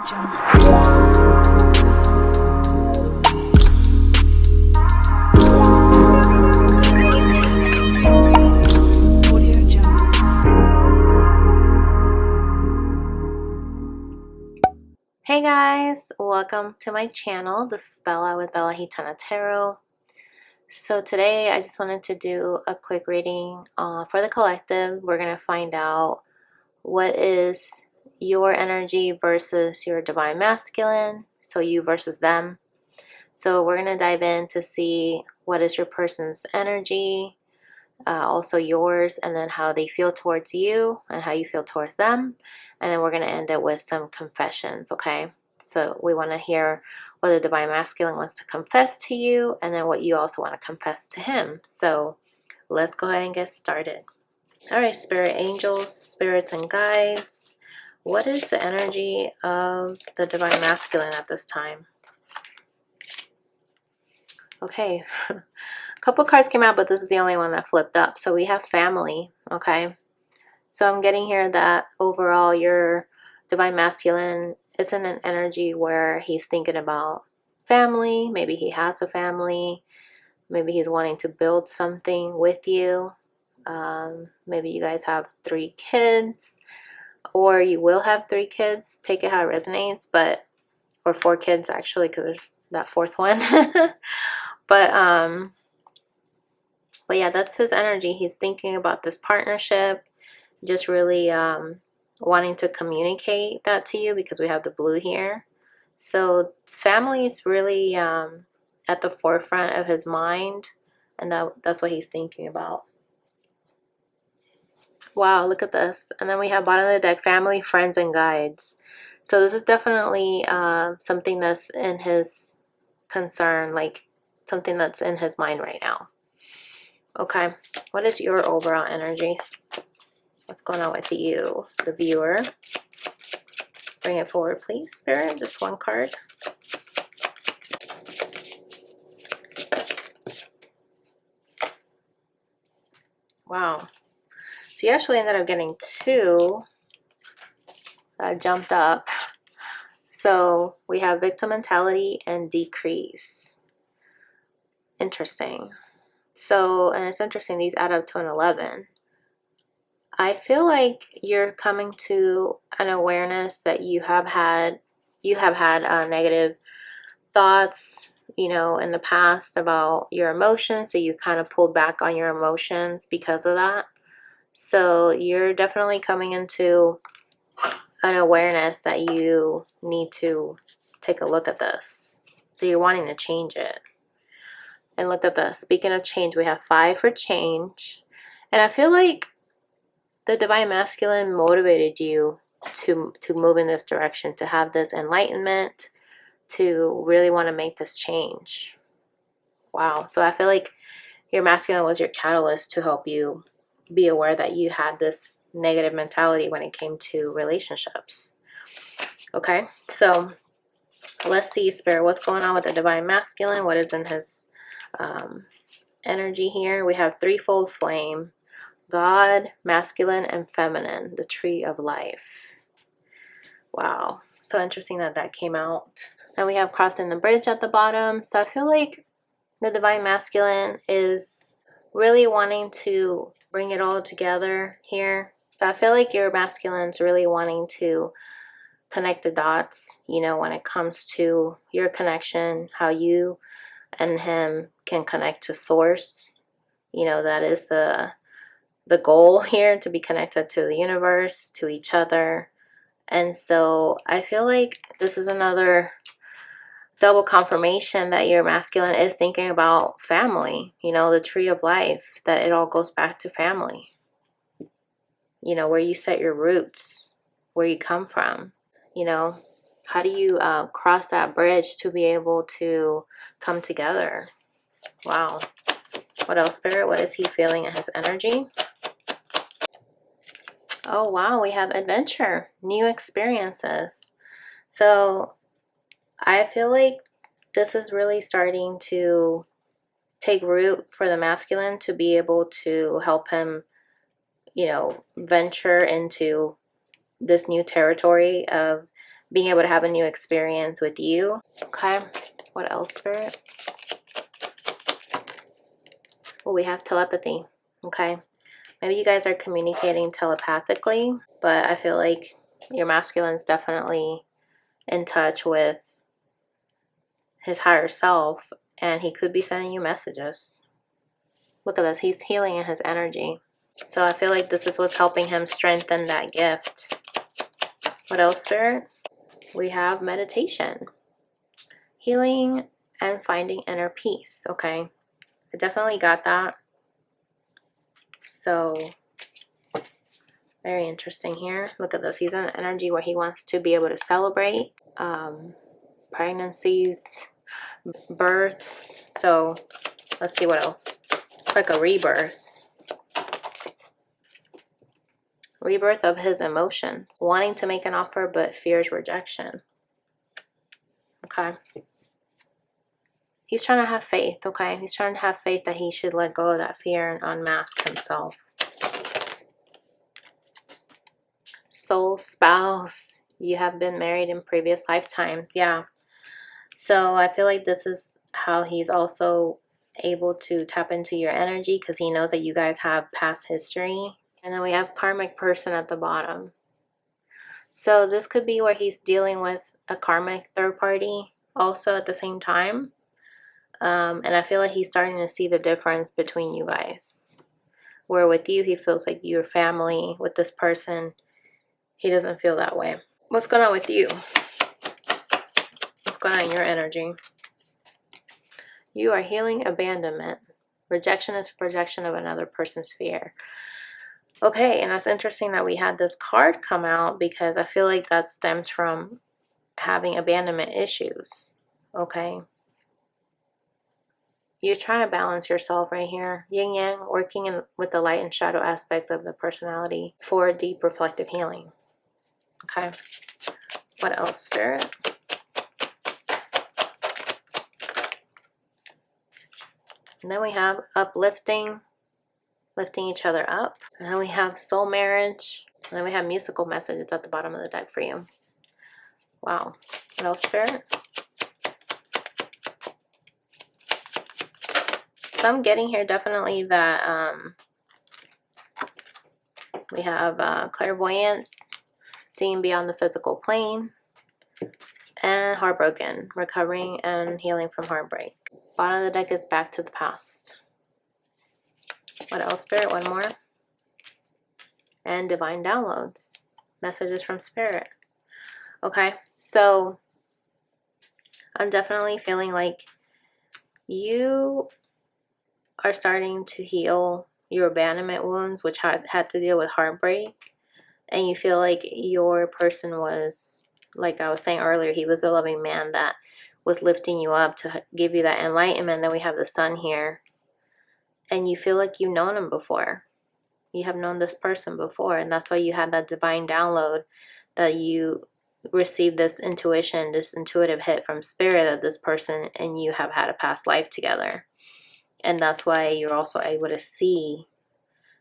Hey guys, welcome to my channel. This is Bella with Bella Gitana Tarot. So today I just wanted to do a quick reading for the collective. We're going to find out what is your energy versus your divine masculine, so you versus them. So we're going to dive in to see what is your person's energy, also yours, and then how they feel towards you and how you feel towards them. And then we're going to end it with some confessions, okay? So we want to hear what the divine masculine wants to confess to you, and then what you also want to confess to him. So let's go ahead and get started. All right, spirit angels, spirits, and guides, what is the energy of the divine masculine at this time? Okay, a couple cards came out, but this is the only one that flipped up. So we have family, okay? So I'm getting here that overall your divine masculine is in an energy where he's thinking about family. Maybe he has a family. Maybe he's wanting to build something with you. Maybe you guys have 3 kids, or you will have 3 kids. Take it how it resonates, or 4 kids actually, because there's that 4th one. But yeah, that's his energy. He's thinking about this partnership, just really wanting to communicate that to you, because we have the blue here. So family is really at the forefront of his mind, and that's what he's thinking about. Wow, look at this. And then we have bottom of the deck, family, friends, and guides. So this is definitely something that's in his concern, like something that's in his mind right now. Okay, what is your overall energy? What's going on with you, the viewer? Bring it forward, please, Spirit. Just one card. Wow. So you actually ended up getting 2 that jumped up. So we have victim mentality and decrease. Interesting. So, and it's interesting, these add up to an 11. I feel like you're coming to an awareness that you have had negative thoughts, you know, in the past about your emotions. So you kind of pulled back on your emotions because of that. So you're definitely coming into an awareness that you need to take a look at this. So you're wanting to change it. And look at this. Speaking of change, we have 5 for change. And I feel like the divine masculine motivated you to move in this direction, to have this enlightenment, to really want to make this change. Wow. So I feel like your masculine was your catalyst to help you be aware that you had this negative mentality when it came to relationships. Okay, so let's see, Spirit, what's going on with the divine masculine? What is in his energy here? We have threefold flame, God, masculine, and feminine, the tree of life. Wow, so interesting that that came out. And we have crossing the bridge at the bottom. So I feel like the divine masculine is really wanting to bring it all together here. So I feel like your masculine's really wanting to connect the dots, you know, when it comes to your connection, how you and him can connect to source. You know, that is the goal here, to be connected to the universe, to each other. And so I feel like this is another double confirmation that your masculine is thinking about family, you know, the tree of life, that it all goes back to family. You know, where you set your roots, where you come from, you know, how do you cross that bridge to be able to come together? Wow. What else, Spirit? What is he feeling in his energy? Oh, wow. We have adventure, new experiences. So I feel like this is really starting to take root for the masculine, to be able to help him, you know, venture into this new territory of being able to have a new experience with you. Okay, what else, Spirit? Well, we have telepathy. Okay, maybe you guys are communicating telepathically, but I feel like your masculine's definitely in touch with his higher self, and he could be sending you messages. Look at this, he's healing in his energy. So I feel like this is what's helping him strengthen that gift. What else, Spirit? We have meditation, healing, and finding inner peace. Okay, I definitely got that. So very interesting here. Look at this, he's in an energy where he wants to be able to celebrate pregnancies, births. So let's see what else. Like a rebirth. Rebirth of his emotions. Wanting to make an offer but fears rejection. Okay. He's trying to have faith, okay? He's trying to have faith that he should let go of that fear and unmask himself. Soul spouse. You have been married in previous lifetimes. Yeah. So I feel like this is how he's also able to tap into your energy, because he knows that you guys have past history. And then we have karmic person at the bottom. So this could be where he's dealing with a karmic third party also at the same time. And I feel like he's starting to see the difference between you guys. Where with you, he feels like you're family. With this person, he doesn't feel that way. What's going on with you? What's going on in your energy? You are healing abandonment. Rejection is a projection of another person's fear. Okay, and that's interesting that we had this card come out, because I feel like that stems from having abandonment issues. Okay. You're trying to balance yourself right here. Yin yang, working with the light and shadow aspects of the personality for deep reflective healing. Okay. What else, Spirit? And then we have uplifting, lifting each other up. And then we have soul marriage. And then we have musical messages at the bottom of the deck for you. Wow. What else, Spirit? So I'm getting here definitely that we have clairvoyance, seeing beyond the physical plane, and heartbroken, recovering and healing from heartbreak. Bottom of the deck is back to the past. What else, Spirit? One more. And divine downloads, messages from Spirit. Okay, so I'm definitely feeling like you are starting to heal your abandonment wounds, which had to deal with heartbreak. And you feel like your person was, like I was saying earlier, he was a loving man that was lifting you up to give you that enlightenment. Then we have the sun here. And you feel like you've known him before. You have known this person before. And that's why you had that divine download, that you received this intuition, this intuitive hit from Spirit that this person and you have had a past life together. And that's why you're also able to see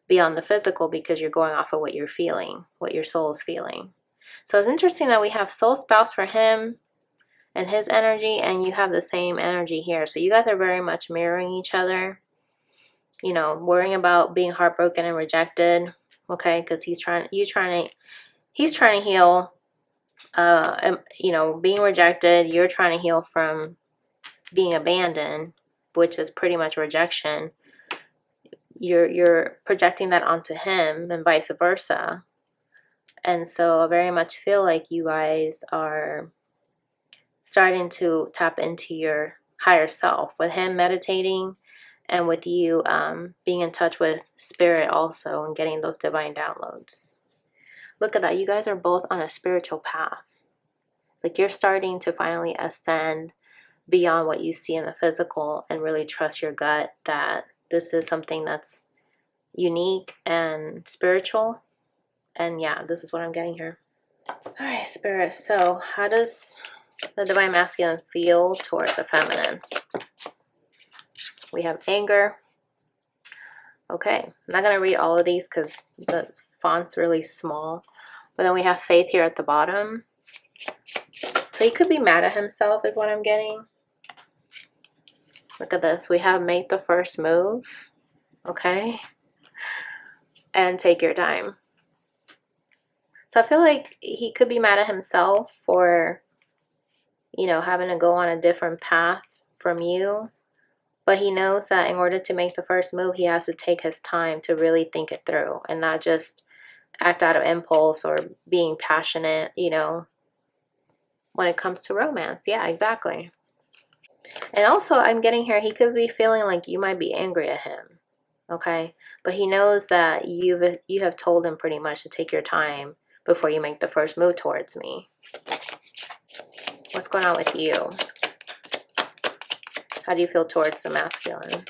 beyond the physical, because you're going off of what you're feeling, what your soul is feeling. So it's interesting that we have soul spouse for him and his energy, and you have the same energy here. So you guys are very much mirroring each other, you know, worrying about being heartbroken and rejected. Okay, because he's trying to heal, you know, being rejected. You're trying to heal from being abandoned, which is pretty much rejection. You're projecting that onto him and vice versa. And so I very much feel like you guys are starting to tap into your higher self, with him meditating and with you being in touch with Spirit also and getting those divine downloads. Look at that. You guys are both on a spiritual path. Like, you're starting to finally ascend beyond what you see in the physical and really trust your gut that this is something that's unique and spiritual. And yeah, this is what I'm getting here. All right, Spirit. So how does the divine masculine feel towards the feminine? We have anger. Okay, I'm not going to read all of these because the font's really small. But then we have faith here at the bottom. So he could be mad at himself is what I'm getting. Look at this. We have make the first move. Okay. And take your time. So I feel like he could be mad at himself for, you know, having to go on a different path from you. But he knows that in order to make the first move, he has to take his time to really think it through and not just act out of impulse or being passionate, you know, when it comes to romance. Yeah, exactly. And also, I'm getting here, he could be feeling like you might be angry at him. Okay? But he knows that you have told him pretty much to take your time before you make the first move towards me. What's going on with you? How do you feel towards the masculine?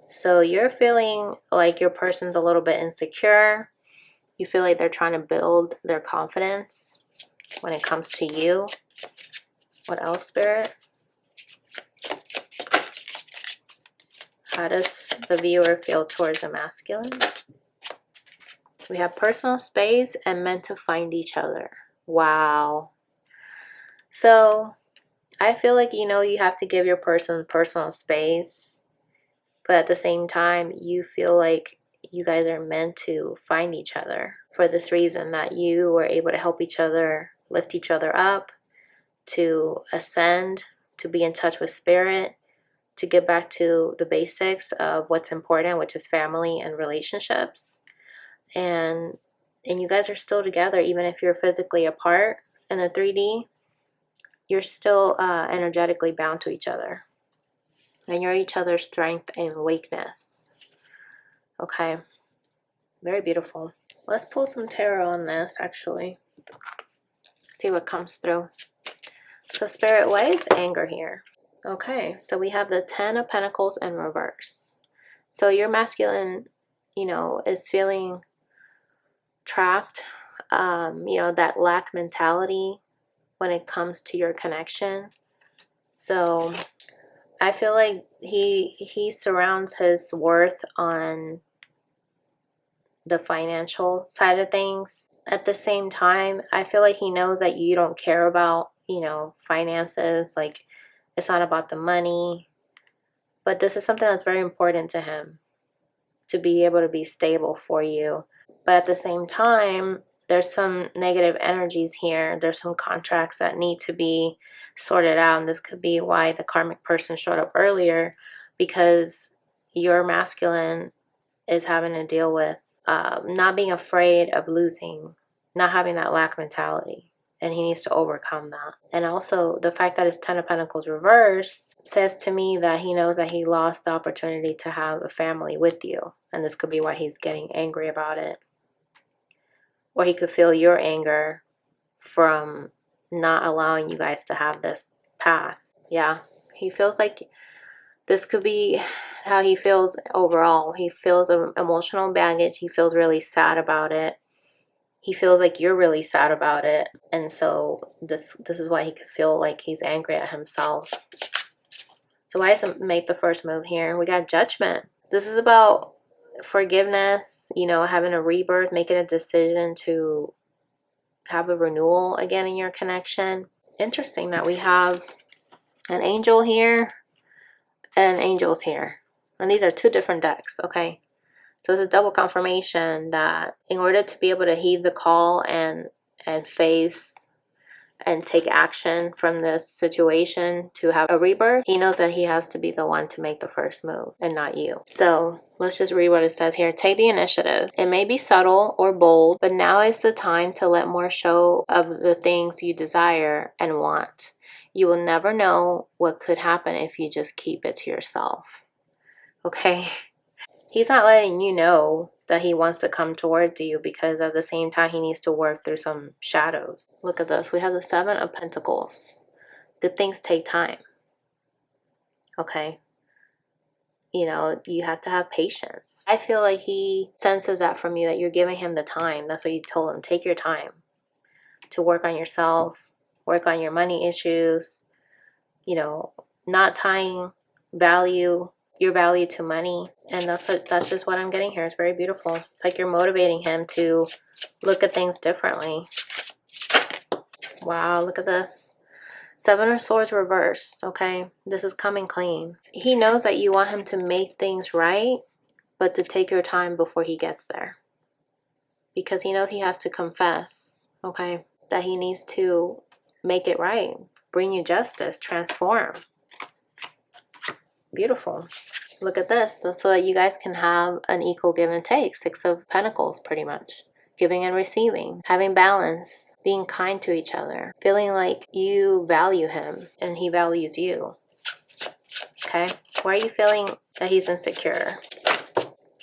So you're feeling like your person's a little bit insecure. You feel like they're trying to build their confidence when it comes to you. What else, Spirit? How does the viewer feel towards the masculine? We have personal space and meant to find each other. Wow. So I feel like, you know, you have to give your person personal space, but at the same time, you feel like you guys are meant to find each other for this reason, that you were able to help each other, lift each other up, to ascend, to be in touch with spirit, to get back to the basics of what's important, which is family and relationships. And you guys are still together, even if you're physically apart in the 3D, you're still energetically bound to each other. And you're each other's strength and weakness. Okay. Very beautiful. Let's pull some tarot on this, actually. See what comes through. So, Spirit, why is anger here? Okay, so we have the 10 of Pentacles in reverse. So your masculine, you know, is feeling trapped, you know, that lack mentality when it comes to your connection. So I feel like he surrounds his worth on the financial side of things. At the same time, I feel like he knows that you don't care about, you know, finances. Like, it's not about the money. But this is something that's very important to him, to be able to be stable for you. But at the same time, there's some negative energies here. There's some contracts that need to be sorted out. And this could be why the karmic person showed up earlier, because your masculine is having to deal with not being afraid of losing, not having that lack mentality. And he needs to overcome that. And also, the fact that it's 10 of Pentacles reversed says to me that he knows that he lost the opportunity to have a family with you. And this could be why he's getting angry about it. Or he could feel your anger from not allowing you guys to have this path. Yeah, he feels like this could be how he feels overall. He feels emotional baggage. He feels really sad about it. He feels like you're really sad about it. And so this is why he could feel like he's angry at himself. So why doesn't make the first move here? We got Judgment. This is about forgiveness, you know, having a rebirth, making a decision to have a renewal again in your connection. Interesting that we have an angel here and angels here. And these are two different decks, okay? So it's a double confirmation that in order to be able to heed the call and face and take action from this situation to have a rebirth, he knows that he has to be the one to make the first move and not you. So let's just read what it says here. Take the initiative. It may be subtle or bold, but now is the time to let more show of the things you desire and want. You will never know what could happen if you just keep it to yourself. Okay? He's not letting you know that he wants to come towards you, because at the same time he needs to work through some shadows. Look at this. We have the 7 of Pentacles. Good things take time. Okay? You know, you have to have patience. I feel like he senses that from you, that you're giving him the time. That's what you told him. Take your time to work on yourself, work on your money issues, you know, not tying your value to money. And that's just what I'm getting here. It's very beautiful. It's like you're motivating him to look at things differently. Wow, look at this. Seven of Swords reversed, okay? This is coming clean. He knows that you want him to make things right, but to take your time before he gets there. Because he knows he has to confess, okay? That he needs to make it right, bring you justice, transform. Beautiful. Look at this, so that you guys can have an equal give and take. Six of Pentacles, pretty much. Giving and receiving, having balance, being kind to each other, feeling like you value him and he values you. Okay, why are you feeling that he's insecure?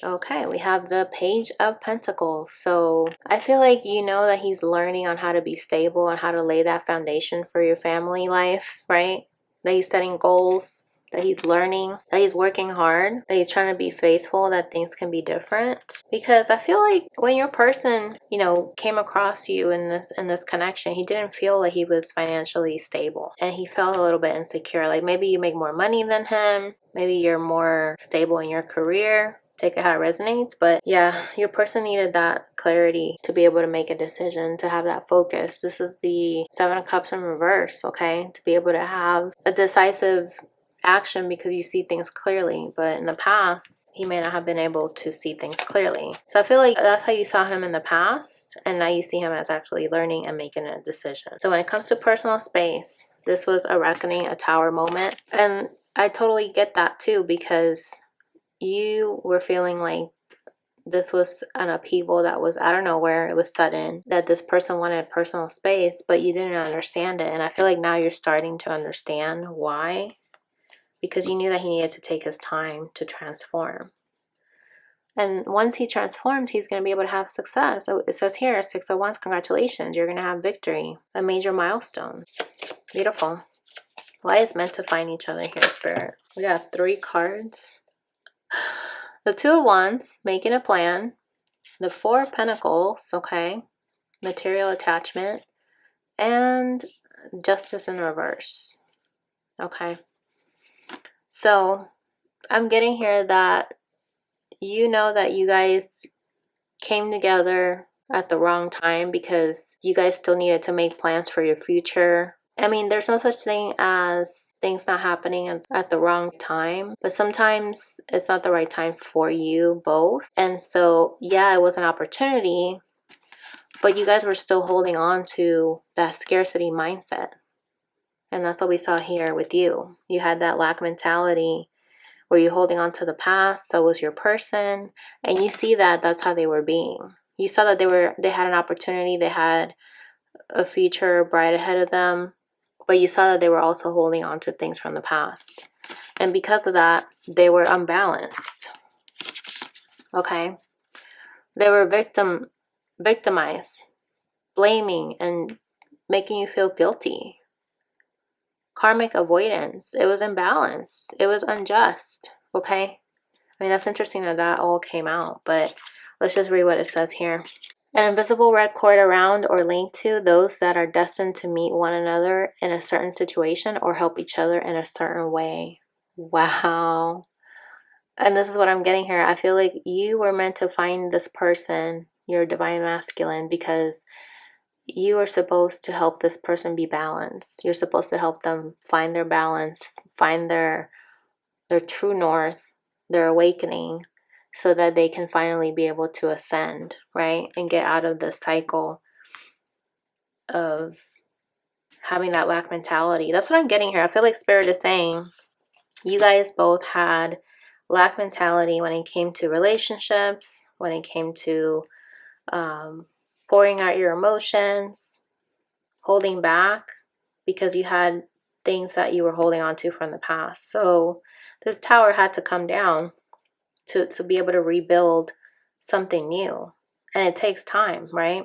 Okay, we have the Page of Pentacles. So I feel like you know that he's learning on how to be stable and how to lay that foundation for your family life, right? That he's setting goals, that he's learning, that he's working hard, that he's trying to be faithful, that things can be different. Because I feel like when your person, you know, came across you in this connection, he didn't feel like he was financially stable. And he felt a little bit insecure. Like maybe you make more money than him. Maybe you're more stable in your career. Take it how it resonates. But yeah, your person needed that clarity to be able to make a decision, to have that focus. This is the Seven of Cups in reverse, okay? To be able to have a decisive action because you see things clearly, but in the past he may not have been able to see things clearly. So I feel like that's how you saw him in the past, and now you see him as actually learning and making a decision. So when it comes to personal space, this was a reckoning, a tower moment, and I totally get that too, because you were feeling like this was an upheaval that was out of nowhere. It was sudden, that this person wanted personal space, but you didn't understand it. And I feel like now you're starting to understand why, because you knew that he needed to take his time to transform. And once he transforms, he's going to be able to have success. So it says here, 6 of Wands, congratulations, you're going to have victory, a major milestone. Beautiful. Why is meant to find each other here, Spirit? We got 3 cards. The 2 of Wands, making a plan. The 4 of Pentacles, okay, material attachment. And Justice in reverse, okay. So I'm getting here that you know that you guys came together at the wrong time because you guys still needed to make plans for your future. I mean, there's no such thing as things not happening at the wrong time, but sometimes it's not the right time for you both. And so, yeah, it was an opportunity, but you guys were still holding on to that scarcity mindset. And that's what we saw here with you. You had that lack mentality. Were you holding on to the past? So was your person. And you see that that's how they were being. You saw that they had an opportunity, they had a future bright ahead of them, but you saw that they were also holding on to things from the past. And because of that, they were unbalanced. Okay? They were victimized, blaming and making you feel guilty. Karmic avoidance. It was imbalance. It was unjust. Okay? I mean, that's interesting that that all came out, but let's just read what it says here. An invisible red cord around or linked to those that are destined to meet one another in a certain situation or help each other in a certain way. Wow. And this is what I'm getting here. I feel like you were meant to find this person, your divine masculine, because you are supposed to help this person be balanced. You're supposed to help them find their balance, find their true north, their awakening, so that they can finally be able to ascend, right? And get out of the cycle of having that lack mentality. That's what I'm getting here. I feel like Spirit is saying you guys both had lack mentality when it came to relationships, when it came to pouring out your emotions, holding back because you had things that you were holding on to from the past. So this tower had to come down to be able to rebuild something new. And it takes time, right?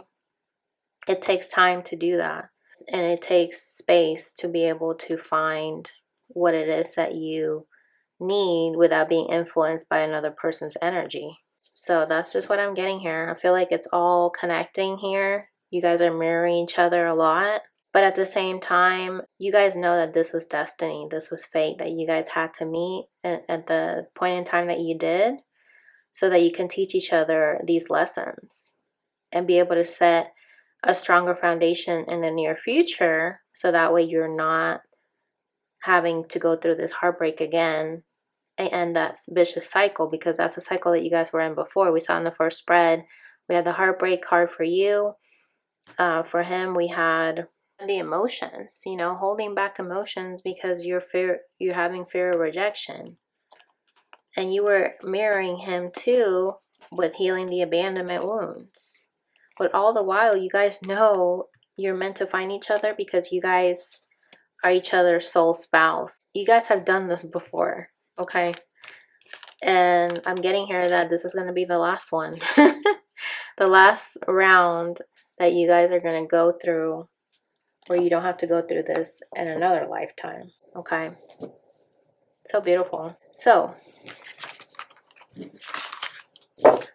It takes time to do that. And it takes space to be able to find what it is that you need without being influenced by another person's energy. So that's just what I'm getting here. I feel like it's all connecting here. You guys are mirroring each other a lot. But at the same time, you guys know that this was destiny. This was fate, that you guys had to meet at the point in time that you did, so that you can teach each other these lessons and be able to set a stronger foundation in the near future, so that way you're not having to go through this heartbreak again and end that vicious cycle, because that's a cycle that you guys were in before. We saw in the first spread, we had the heartbreak card for you. For him, we had the emotions, you know, holding back emotions because you're having fear of rejection. And you were mirroring him too with healing the abandonment wounds. But all the while, you guys know you're meant to find each other because you guys are each other's soul spouse. You guys have done this before, okay? And I'm getting here that this is going to be the last one. The last round that you guys are going to go through, where you don't have to go through this in another lifetime, okay? So beautiful. So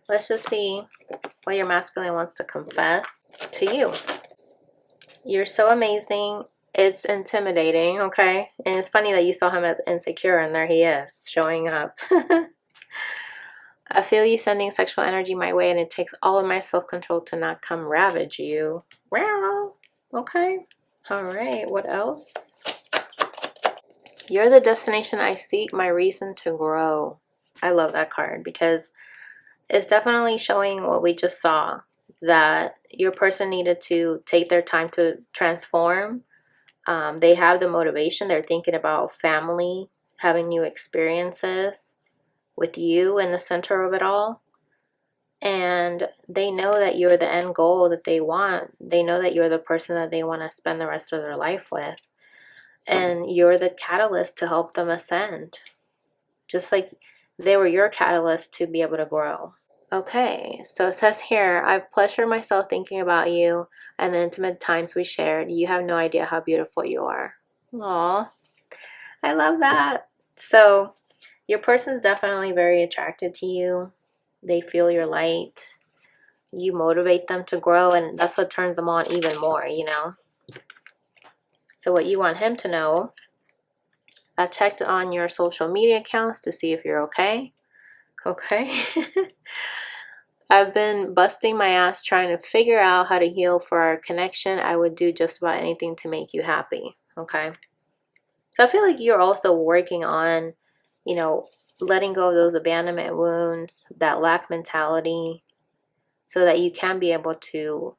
let's just see what your masculine wants to confess to you. You're so amazing. It's intimidating, okay? And it's funny that you saw him as insecure, and there he is, showing up. I feel you sending sexual energy my way, and it takes all of my self-control to not come ravage you. Wow. Okay. All right. What else? You're the destination I seek, my reason to grow. I love that card because it's definitely showing what we just saw, that your person needed to take their time to transform. They have the motivation. They're thinking about family, having new experiences with you in the center of it all. And they know that you're the end goal that they want. They know that you're the person that they want to spend the rest of their life with. And you're the catalyst to help them ascend. Just like they were your catalyst to be able to grow. Okay, so it says here, I've pleasured myself thinking about you and the intimate times we shared. You have no idea how beautiful you are. Aw, I love that. So your person's definitely very attracted to you. They feel your light. You motivate them to grow, and that's what turns them on even more, you know? So what you want him to know, I checked on your social media accounts to see if you're okay. Okay. I've been busting my ass trying to figure out how to heal for our connection. I would do just about anything to make you happy. Okay. So I feel like you're also working on, you know, letting go of those abandonment wounds, that lack mentality, so that you can be able to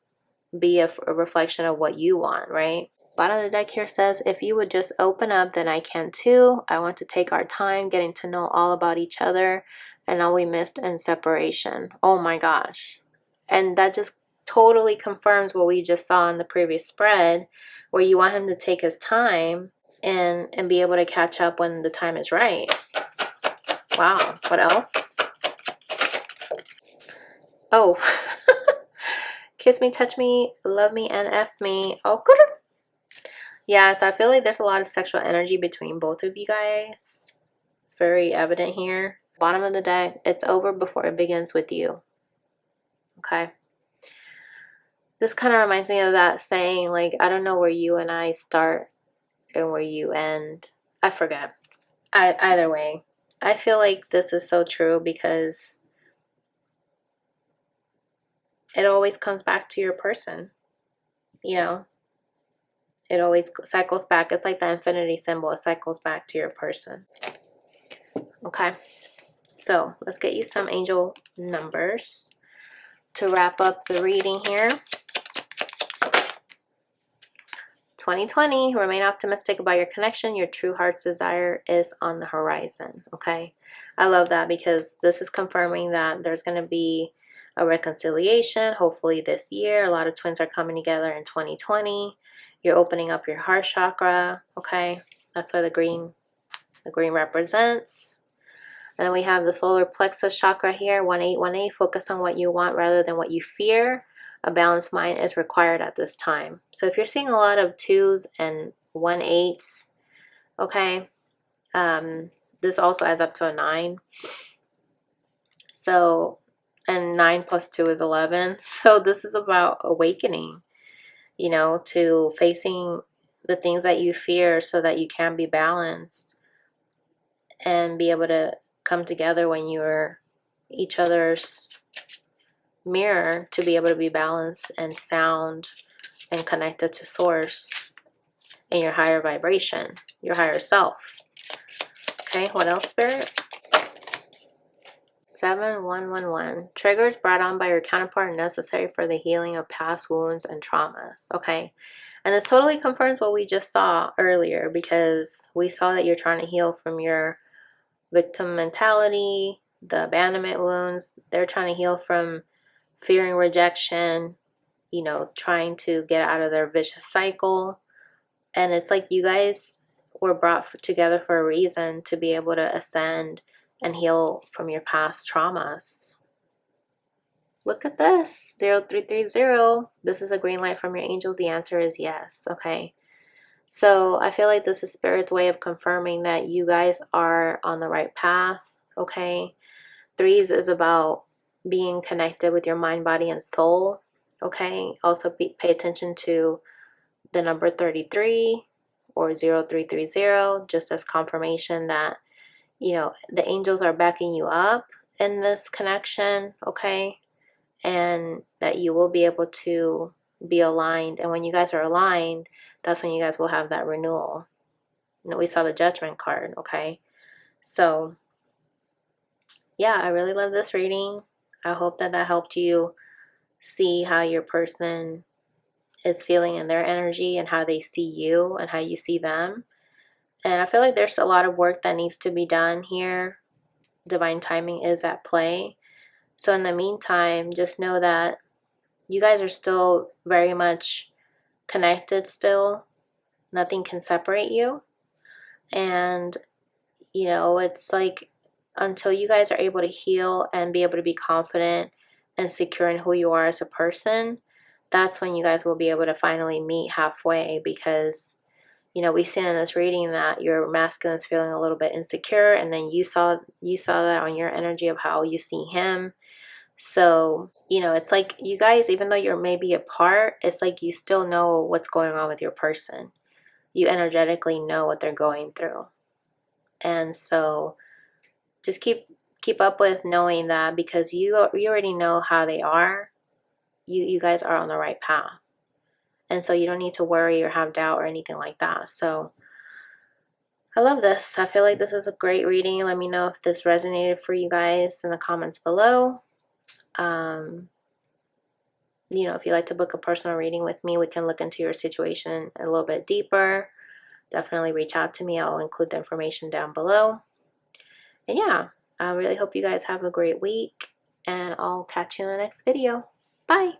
be a reflection of what you want, right? Bottom of the deck here says, if you would just open up, then I can too. I want to take our time getting to know all about each other and all we missed in separation. Oh my gosh. And that just totally confirms what we just saw in the previous spread, where you want him to take his time and be able to catch up when the time is right. Wow. What else? Oh. Kiss me, touch me, love me, and F me. Oh, good. Yeah, so I feel like there's a lot of sexual energy between both of you guys. It's very evident here. Bottom of the deck, it's over before it begins with you. Okay. This kind of reminds me of that saying, like, I don't know where you and I start and where you end. I forget. Either way, I feel like this is so true because it always comes back to your person, you know? It always cycles back. It's like the infinity symbol. It cycles back to your person. Okay. So let's get you some angel numbers to wrap up the reading here. 2020, remain optimistic about your connection. Your true heart's desire is on the horizon. Okay. I love that because this is confirming that there's going to be a reconciliation, hopefully this year. A lot of twins are coming together in 2020. You're opening up your heart chakra. Okay. That's what the green represents. And then we have the solar plexus chakra here, 1818. Focus on what you want rather than what you fear. A balanced mind is required at this time. So if you're seeing a lot of 2s and 18s, okay, this also adds up to a 9. So, and 9 plus 2 is 11. So this is about awakening, you know, to facing the things that you fear so that you can be balanced and be able to come together when you're each other's mirror to be able to be balanced and sound and connected to source in your higher vibration, your higher self. Okay, what else, Spirit? 7111. Triggers brought on by your counterpart necessary for the healing of past wounds and traumas. Okay. And this totally confirms what we just saw earlier, because we saw that you're trying to heal from your victim mentality, the abandonment wounds. They're trying to heal from fearing rejection, you know, trying to get out of their vicious cycle. And it's like you guys were brought together for a reason, to be able to ascend and heal from your past traumas. Look at this, 0330. This is a green light from your angels. The answer is yes. Okay. So I feel like this is Spirit's way of confirming that you guys are on the right path. Okay. Threes is about being connected with your mind, body, and soul. Okay. Also pay attention to the number 33 or 0330, just as confirmation that, you know, the angels are backing you up in this connection. Okay. And that you will be able to be aligned. And when you guys are aligned, that's when you guys will have that renewal. You know, we saw the Judgment card. Okay. So yeah, I really love this reading. I hope that helped you see how your person is feeling in their energy and how they see you and how you see them. And I feel like there's a lot of work that needs to be done here. Divine timing is at play. So in the meantime, just know that you guys are still very much connected still. Nothing can separate you. And, you know, it's like until you guys are able to heal and be able to be confident and secure in who you are as a person, that's when you guys will be able to finally meet halfway. Because, you know, we've seen in this reading that your masculine is feeling a little bit insecure, and then you saw that on your energy of how you see him. So, you know, it's like you guys, even though you're maybe apart, it's like you still know what's going on with your person. You energetically know what they're going through. And so just keep up with knowing that, because you already know how they are. You guys are on the right path. And so you don't need to worry or have doubt or anything like that. So I love this. I feel like this is a great reading. Let me know if this resonated for you guys in the comments below. You know, if you'd like to book a personal reading with me, we can look into your situation a little bit deeper. Definitely reach out to me. I'll include the information down below. And yeah, I really hope you guys have a great week, and I'll catch you in the next video. Bye.